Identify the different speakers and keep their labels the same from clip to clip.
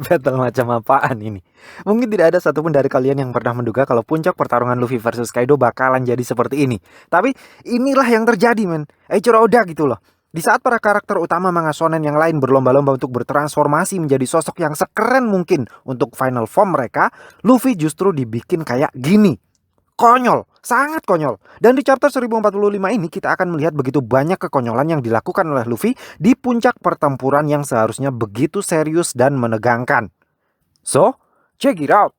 Speaker 1: Battle macam apaan ini? Mungkin tidak ada satupun dari kalian yang pernah menduga kalau puncak pertarungan Luffy versus Kaido bakalan jadi seperti ini. Tapi inilah yang terjadi, men. Eiichiro Oda gitu loh. Di saat para karakter utama manga shonen yang lain berlomba-lomba untuk bertransformasi menjadi sosok yang sekeren mungkin untuk final form mereka, Luffy justru dibikin kayak gini. Konyol, sangat konyol. Dan di chapter 1045 ini kita akan melihat begitu banyak kekonyolan yang dilakukan oleh Luffy di puncak pertempuran yang seharusnya begitu serius dan menegangkan. So, check it out.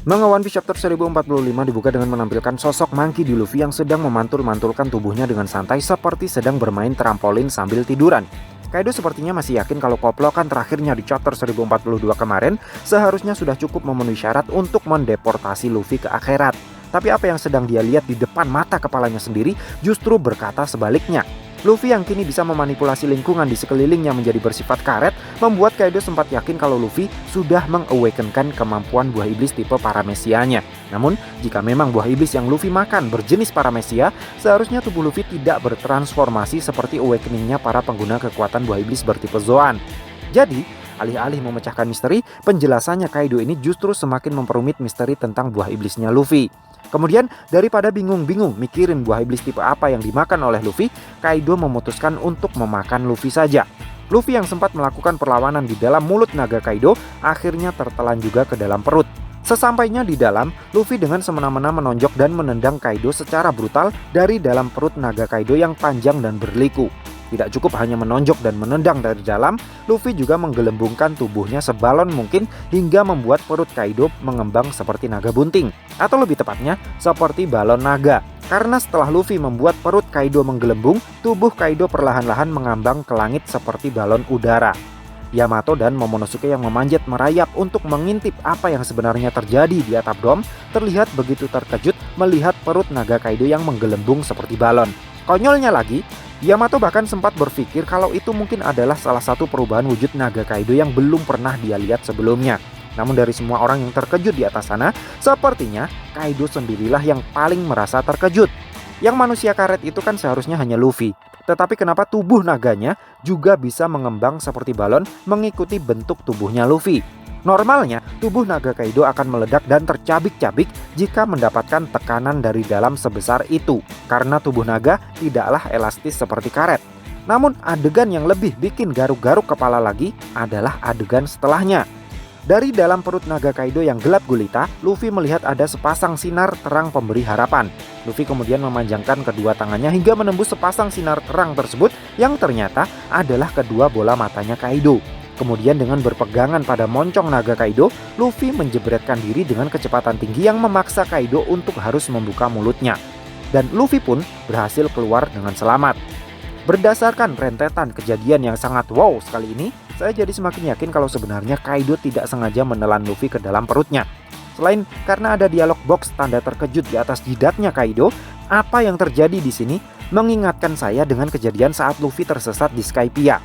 Speaker 1: Manga One Piece chapter 1045 dibuka dengan menampilkan sosok Monkey D. Luffy yang sedang memantul-mantulkan tubuhnya dengan santai seperti sedang bermain trampolin sambil tiduran. Kaido sepertinya masih yakin kalau koplokan terakhirnya di chapter 1042 kemarin seharusnya sudah cukup memenuhi syarat untuk mendeportasi Luffy ke akhirat. Tapi apa yang sedang dia lihat di depan mata kepalanya sendiri justru berkata sebaliknya. Luffy yang kini bisa memanipulasi lingkungan di sekelilingnya menjadi bersifat karet membuat Kaido sempat yakin kalau Luffy sudah mengawakenkan kemampuan buah iblis tipe paramesianya. Namun, jika memang buah iblis yang Luffy makan berjenis paramesia, seharusnya tubuh Luffy tidak bertransformasi seperti awakeningnya para pengguna kekuatan buah iblis bertipe Zoan. Jadi, alih-alih memecahkan misteri, penjelasannya Kaido ini justru semakin memperumit misteri tentang buah iblisnya Luffy. Kemudian, daripada bingung-bingung mikirin buah iblis tipe apa yang dimakan oleh Luffy, Kaido memutuskan untuk memakan Luffy saja. Luffy yang sempat melakukan perlawanan di dalam mulut naga Kaido akhirnya tertelan juga ke dalam perut. Sesampainya di dalam, Luffy dengan semena-mena menonjok dan menendang Kaido secara brutal dari dalam perut naga Kaido yang panjang dan berliku. Tidak cukup hanya menonjok dan menendang dari dalam, Luffy juga menggelembungkan tubuhnya sebalon mungkin hingga membuat perut Kaido mengembang seperti naga bunting. Atau lebih tepatnya, seperti balon naga. Karena setelah Luffy membuat perut Kaido menggelembung, tubuh Kaido perlahan-lahan mengambang ke langit seperti balon udara. Yamato dan Momonosuke yang memanjat merayap untuk mengintip apa yang sebenarnya terjadi di atap dom, terlihat begitu terkejut melihat perut naga Kaido yang menggelembung seperti balon. Konyolnya lagi, Yamato bahkan sempat berpikir kalau itu mungkin adalah salah satu perubahan wujud naga Kaido yang belum pernah dia lihat sebelumnya. Namun dari semua orang yang terkejut di atas sana, sepertinya Kaido sendirilah yang paling merasa terkejut. Yang manusia karet itu kan seharusnya hanya Luffy. Tetapi kenapa tubuh naganya juga bisa mengembang seperti balon mengikuti bentuk tubuhnya Luffy? Normalnya, tubuh naga Kaido akan meledak dan tercabik-cabik jika mendapatkan tekanan dari dalam sebesar itu, karena tubuh naga tidaklah elastis seperti karet. Namun adegan yang lebih bikin garuk-garuk kepala lagi adalah adegan setelahnya. Dari dalam perut naga Kaido yang gelap gulita, Luffy melihat ada sepasang sinar terang pemberi harapan. Luffy kemudian memanjangkan kedua tangannya hingga menembus sepasang sinar terang tersebut yang ternyata adalah kedua bola matanya Kaido. Kemudian dengan berpegangan pada moncong naga Kaido, Luffy menjebretkan diri dengan kecepatan tinggi yang memaksa Kaido untuk harus membuka mulutnya. Dan Luffy pun berhasil keluar dengan selamat. Berdasarkan rentetan kejadian yang sangat wow sekali ini, saya jadi semakin yakin kalau sebenarnya Kaido tidak sengaja menelan Luffy ke dalam perutnya. Selain karena ada dialog box tanda terkejut di atas jidatnya Kaido, apa yang terjadi di sini mengingatkan saya dengan kejadian saat Luffy tersesat di Skypiea.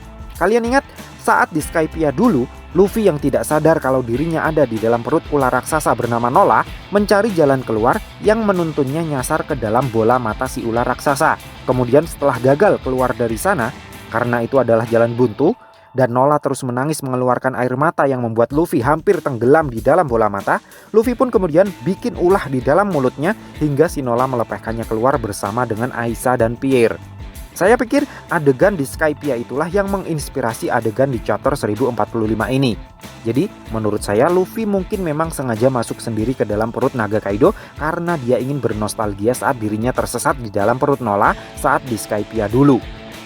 Speaker 1: Kalian ingat saat di Skypiea dulu, Luffy yang tidak sadar kalau dirinya ada di dalam perut ular raksasa bernama Nola mencari jalan keluar yang menuntunnya nyasar ke dalam bola mata si ular raksasa. Kemudian setelah gagal keluar dari sana, karena itu adalah jalan buntu, dan Nola terus menangis mengeluarkan air mata yang membuat Luffy hampir tenggelam di dalam bola mata, Luffy pun kemudian bikin ulah di dalam mulutnya hingga si Nola melepehkannya keluar bersama dengan Aisa dan Pierre. Saya pikir adegan di Skypiea itulah yang menginspirasi adegan di chapter 1045 ini. Jadi menurut saya Luffy mungkin memang sengaja masuk sendiri ke dalam perut naga Kaido karena dia ingin bernostalgia saat dirinya tersesat di dalam perut Nola saat di Skypiea dulu.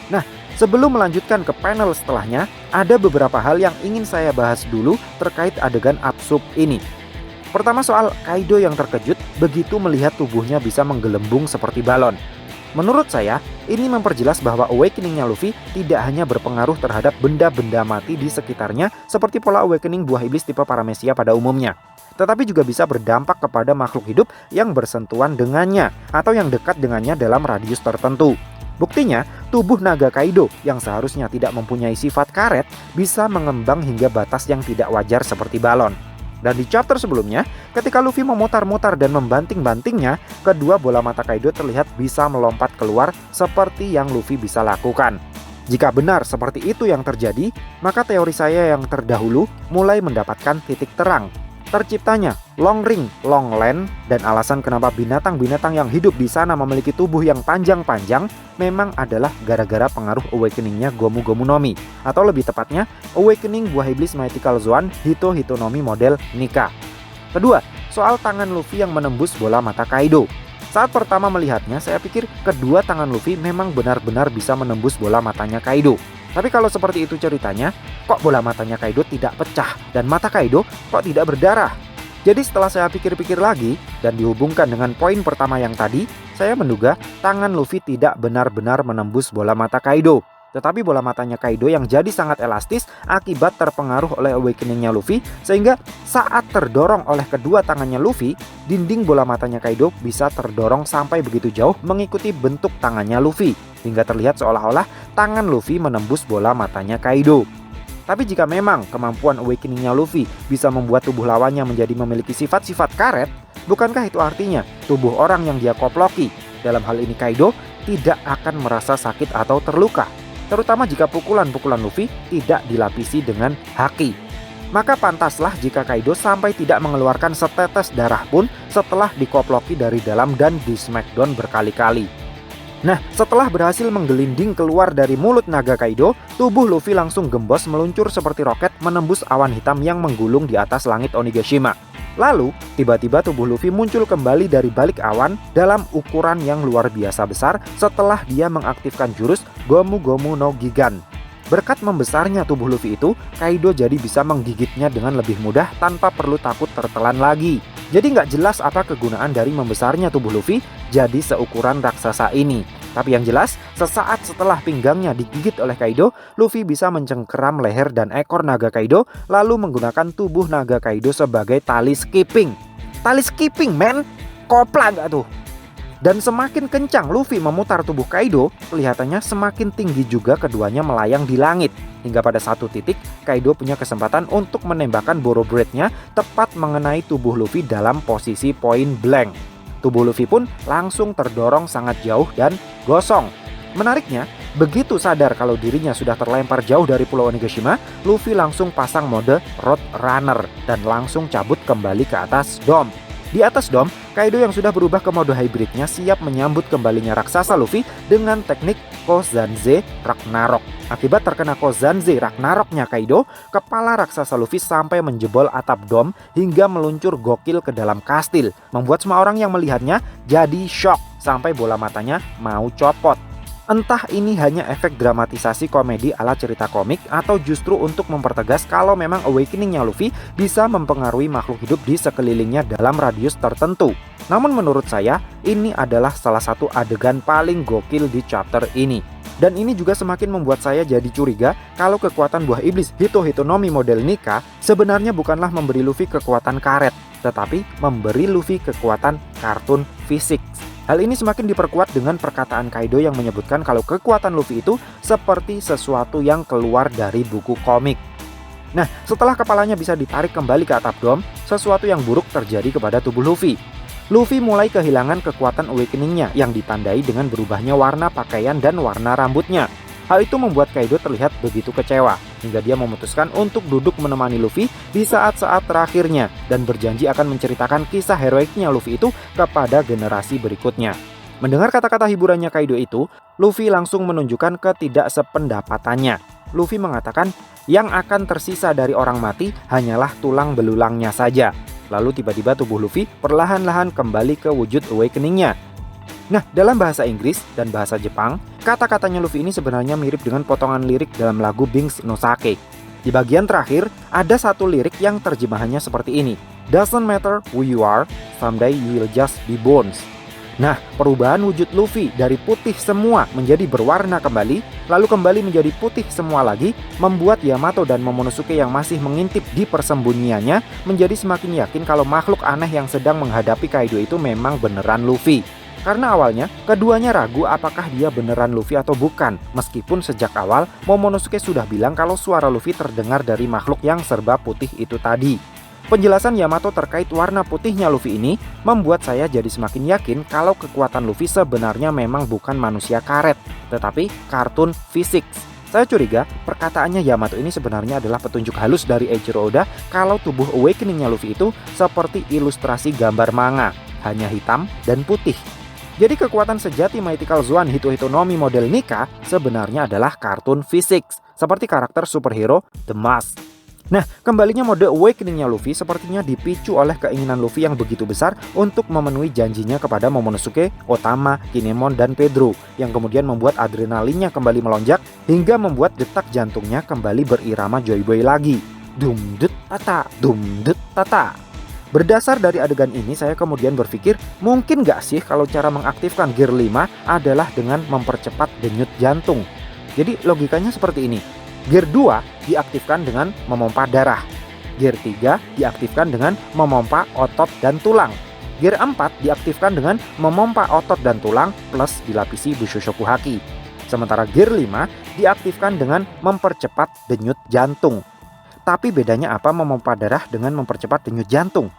Speaker 1: Nah, sebelum melanjutkan ke panel setelahnya, ada beberapa hal yang ingin saya bahas dulu terkait adegan Usopp ini. Pertama soal Kaido yang terkejut begitu melihat tubuhnya bisa menggelembung seperti balon. Menurut saya, ini memperjelas bahwa awakeningnya Luffy tidak hanya berpengaruh terhadap benda-benda mati di sekitarnya seperti pola awakening buah iblis tipe paramesia pada umumnya, tetapi juga bisa berdampak kepada makhluk hidup yang bersentuhan dengannya atau yang dekat dengannya dalam radius tertentu. Buktinya, tubuh naga Kaido yang seharusnya tidak mempunyai sifat karet bisa mengembang hingga batas yang tidak wajar seperti balon. Dan di chapter sebelumnya, ketika Luffy memutar-mutar dan membanting-bantingnya, kedua bola mata Kaido terlihat bisa melompat keluar seperti yang Luffy bisa lakukan. Jika benar seperti itu yang terjadi, maka teori saya yang terdahulu mulai mendapatkan titik terang. Terciptanya Long Ring, Long Land, dan alasan kenapa binatang-binatang yang hidup di sana memiliki tubuh yang panjang-panjang memang adalah gara-gara pengaruh awakening-nya Gomu Gomu no Mi, atau lebih tepatnya awakening buah iblis Mythical Zoan Hito Hito no Mi model Nika. Kedua, soal tangan Luffy yang menembus bola mata Kaido. Saat pertama melihatnya, saya pikir kedua tangan Luffy memang benar-benar bisa menembus bola matanya Kaido. Tapi kalau seperti itu ceritanya, kok bola matanya Kaido tidak pecah dan mata Kaido kok tidak berdarah? Jadi setelah saya pikir-pikir lagi dan dihubungkan dengan poin pertama yang tadi, saya menduga tangan Luffy tidak benar-benar menembus bola mata Kaido. Tetapi bola matanya Kaido yang jadi sangat elastis akibat terpengaruh oleh awakening-nya Luffy, sehingga saat terdorong oleh kedua tangannya Luffy, dinding bola matanya Kaido bisa terdorong sampai begitu jauh mengikuti bentuk tangannya Luffy, hingga terlihat seolah-olah tangan Luffy menembus bola matanya Kaido. Tapi jika memang kemampuan awakening-nya Luffy bisa membuat tubuh lawannya menjadi memiliki sifat-sifat karet, bukankah itu artinya tubuh orang yang dia koploki, dalam hal ini Kaido, tidak akan merasa sakit atau terluka? Terutama jika pukulan-pukulan Luffy tidak dilapisi dengan haki. Maka pantaslah jika Kaido sampai tidak mengeluarkan setetes darah pun setelah dikoploki dari dalam dan di smackdown berkali-kali. Nah, setelah berhasil menggelinding keluar dari mulut naga Kaido, tubuh Luffy langsung gembos meluncur seperti roket menembus awan hitam yang menggulung di atas langit Onigashima. Lalu, tiba-tiba tubuh Luffy muncul kembali dari balik awan dalam ukuran yang luar biasa besar setelah dia mengaktifkan jurus Gomu Gomu no Gigan. Berkat membesarnya tubuh Luffy itu, Kaido jadi bisa menggigitnya dengan lebih mudah tanpa perlu takut tertelan lagi. Jadi nggak jelas apa kegunaan dari membesarnya tubuh Luffy jadi seukuran raksasa ini. Tapi yang jelas, sesaat setelah pinggangnya digigit oleh Kaido, Luffy bisa mencengkeram leher dan ekor naga Kaido, lalu menggunakan tubuh naga Kaido sebagai tali skipping. Tali skipping, men! Kopla nggak tuh? Dan semakin kencang Luffy memutar tubuh Kaido, kelihatannya semakin tinggi juga keduanya melayang di langit. Hingga pada satu titik, Kaido punya kesempatan untuk menembakkan Boro Blade-nya tepat mengenai tubuh Luffy dalam posisi point blank. Tubuh Luffy pun langsung terdorong sangat jauh dan gosong. Menariknya, begitu sadar kalau dirinya sudah terlempar jauh dari Pulau Onigashima, Luffy langsung pasang mode Road Runner dan langsung cabut kembali ke atas dom. Di atas dom, Kaido yang sudah berubah ke mode hybridnya siap menyambut kembalinya raksasa Luffy dengan teknik Kozanze Ragnarok. Akibat terkena Kozanze Ragnaroknya Kaido, kepala raksasa Luffy sampai menjebol atap dom hingga meluncur gokil ke dalam kastil, membuat semua orang yang melihatnya jadi shock sampai bola matanya mau copot. Entah ini hanya efek dramatisasi komedi ala cerita komik atau justru untuk mempertegas kalau memang awakening-nya Luffy bisa mempengaruhi makhluk hidup di sekelilingnya dalam radius tertentu. Namun menurut saya, ini adalah salah satu adegan paling gokil di chapter ini. Dan ini juga semakin membuat saya jadi curiga kalau kekuatan buah iblis Hito Hito no Mi model Nika sebenarnya bukanlah memberi Luffy kekuatan karet, tetapi memberi Luffy kekuatan kartun fisik. Hal ini semakin diperkuat dengan perkataan Kaido yang menyebutkan kalau kekuatan Luffy itu seperti sesuatu yang keluar dari buku komik. Nah, setelah kepalanya bisa ditarik kembali ke atap dom, sesuatu yang buruk terjadi kepada tubuh Luffy. Luffy mulai kehilangan kekuatan awakening-nya yang ditandai dengan berubahnya warna pakaian dan warna rambutnya. Hal itu membuat Kaido terlihat begitu kecewa, hingga dia memutuskan untuk duduk menemani Luffy di saat-saat terakhirnya dan berjanji akan menceritakan kisah heroiknya Luffy itu kepada generasi berikutnya. Mendengar kata-kata hiburannya Kaido itu, Luffy langsung menunjukkan ketidaksependapatannya. Luffy mengatakan yang akan tersisa dari orang mati hanyalah tulang belulangnya saja. Lalu tiba-tiba tubuh Luffy perlahan-lahan kembali ke wujud awakening-nya. Nah, dalam bahasa Inggris dan bahasa Jepang, kata-katanya Luffy ini sebenarnya mirip dengan potongan lirik dalam lagu Binks no Sake. Di bagian terakhir, ada satu lirik yang terjemahannya seperti ini. Doesn't matter who you are, someday you will just be bones. Nah, perubahan wujud Luffy dari putih semua menjadi berwarna kembali, lalu kembali menjadi putih semua lagi, membuat Yamato dan Momonosuke yang masih mengintip di persembunyiannya menjadi semakin yakin kalau makhluk aneh yang sedang menghadapi Kaido itu memang beneran Luffy. Karena awalnya, keduanya ragu apakah dia beneran Luffy atau bukan. Meskipun sejak awal, Momonosuke sudah bilang kalau suara Luffy terdengar dari makhluk yang serba putih itu tadi. Penjelasan Yamato terkait warna putihnya Luffy ini membuat saya jadi semakin yakin kalau kekuatan Luffy sebenarnya memang bukan manusia karet, tetapi kartun fisik. Saya curiga perkataannya Yamato ini sebenarnya adalah petunjuk halus dari Eiichiro Oda kalau tubuh awakeningnya Luffy itu seperti ilustrasi gambar manga, hanya hitam dan putih. Jadi kekuatan sejati Mythical Swan Hito-Hitonomi model Nika sebenarnya adalah kartun fisik, seperti karakter superhero The Mask. Nah, kembalinya mode awakeningnya Luffy sepertinya dipicu oleh keinginan Luffy yang begitu besar untuk memenuhi janjinya kepada Momonosuke, Otama, Kinemon, dan Pedro, yang kemudian membuat adrenalinnya kembali melonjak hingga membuat detak jantungnya kembali berirama Joy Boy lagi. Dum det tata, dum det tata. Berdasar dari adegan ini, saya kemudian berpikir, mungkin gak sih kalau cara mengaktifkan Gear 5 adalah dengan mempercepat denyut jantung. Jadi logikanya seperti ini. Gear 2 diaktifkan dengan memompa darah. Gear 3 diaktifkan dengan memompa otot dan tulang. Gear 4 diaktifkan dengan memompa otot dan tulang plus dilapisi Bushoku Haki. Sementara Gear 5 diaktifkan dengan mempercepat denyut jantung. Tapi bedanya apa memompa darah dengan mempercepat denyut jantung?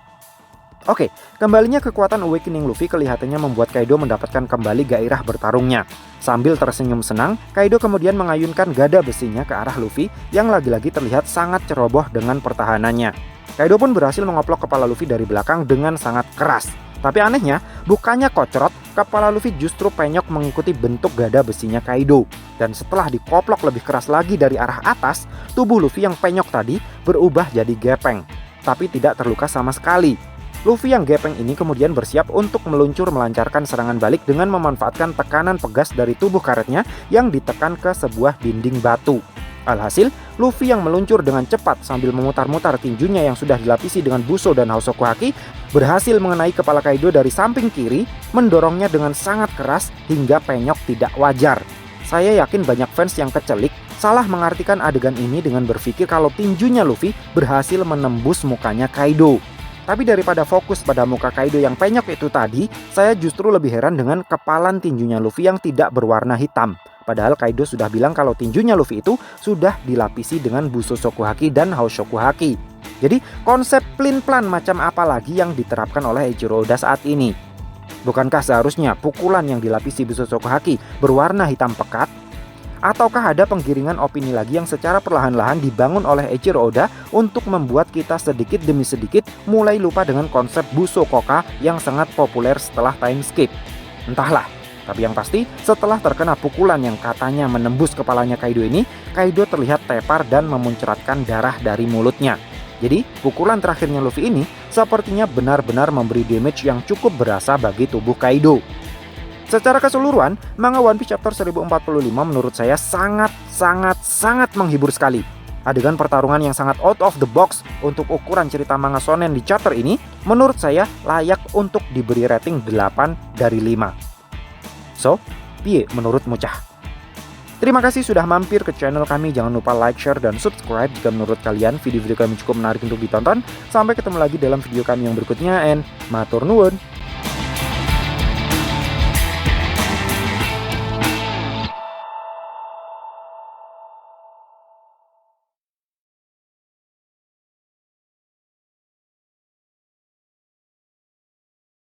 Speaker 1: Oke, kembalinya kekuatan awakening Luffy kelihatannya membuat Kaido mendapatkan kembali gairah bertarungnya. Sambil tersenyum senang, Kaido kemudian mengayunkan gada besinya ke arah Luffy yang lagi-lagi terlihat sangat ceroboh dengan pertahanannya. Kaido pun berhasil mengoplok kepala Luffy dari belakang dengan sangat keras. Tapi anehnya, bukannya kocrot, kepala Luffy justru penyok mengikuti bentuk gada besinya Kaido. Dan setelah dikoplok lebih keras lagi dari arah atas, tubuh Luffy yang penyok tadi berubah jadi gepeng, tapi tidak terluka sama sekali. Luffy yang gepeng ini kemudian bersiap untuk meluncur melancarkan serangan balik dengan memanfaatkan tekanan pegas dari tubuh karetnya yang ditekan ke sebuah dinding batu. Alhasil, Luffy yang meluncur dengan cepat sambil memutar-mutar tinjunya yang sudah dilapisi dengan buso dan Hosoku Haki berhasil mengenai kepala Kaido dari samping kiri, mendorongnya dengan sangat keras hingga penyok tidak wajar. Saya yakin banyak fans yang kecelik salah mengartikan adegan ini dengan berpikir kalau tinjunya Luffy berhasil menembus mukanya Kaido. Tapi daripada fokus pada muka Kaido yang penyok itu tadi, saya justru lebih heran dengan kepalan tinjunya Luffy yang tidak berwarna hitam. Padahal Kaido sudah bilang kalau tinjunya Luffy itu sudah dilapisi dengan Bushoku Haki dan Hosoku Haki. Jadi konsep plin-plan macam apa lagi yang diterapkan oleh Eiichiro Oda saat ini? Bukankah seharusnya pukulan yang dilapisi Bushoku Haki berwarna hitam pekat? Ataukah ada penggiringan opini lagi yang secara perlahan-lahan dibangun oleh Eiichiro Oda untuk membuat kita sedikit demi sedikit mulai lupa dengan konsep Busokoka yang sangat populer setelah time skip? Entahlah, tapi yang pasti setelah terkena pukulan yang katanya menembus kepalanya Kaido ini, Kaido terlihat tepar dan memuncratkan darah dari mulutnya. Jadi pukulan terakhirnya Luffy ini sepertinya benar-benar memberi damage yang cukup berasa bagi tubuh Kaido. Secara keseluruhan, manga One Piece chapter 1045 menurut saya sangat menghibur sekali. Adegan pertarungan yang sangat out of the box untuk ukuran cerita manga shonen di chapter ini menurut saya layak untuk diberi rating 8 dari 5. So, piye menurutmu cah? Terima kasih sudah mampir ke channel kami. Jangan lupa like, share, dan subscribe jika menurut kalian video-video kami cukup menarik untuk ditonton. Sampai ketemu lagi dalam video kami yang berikutnya, and matur nuwun.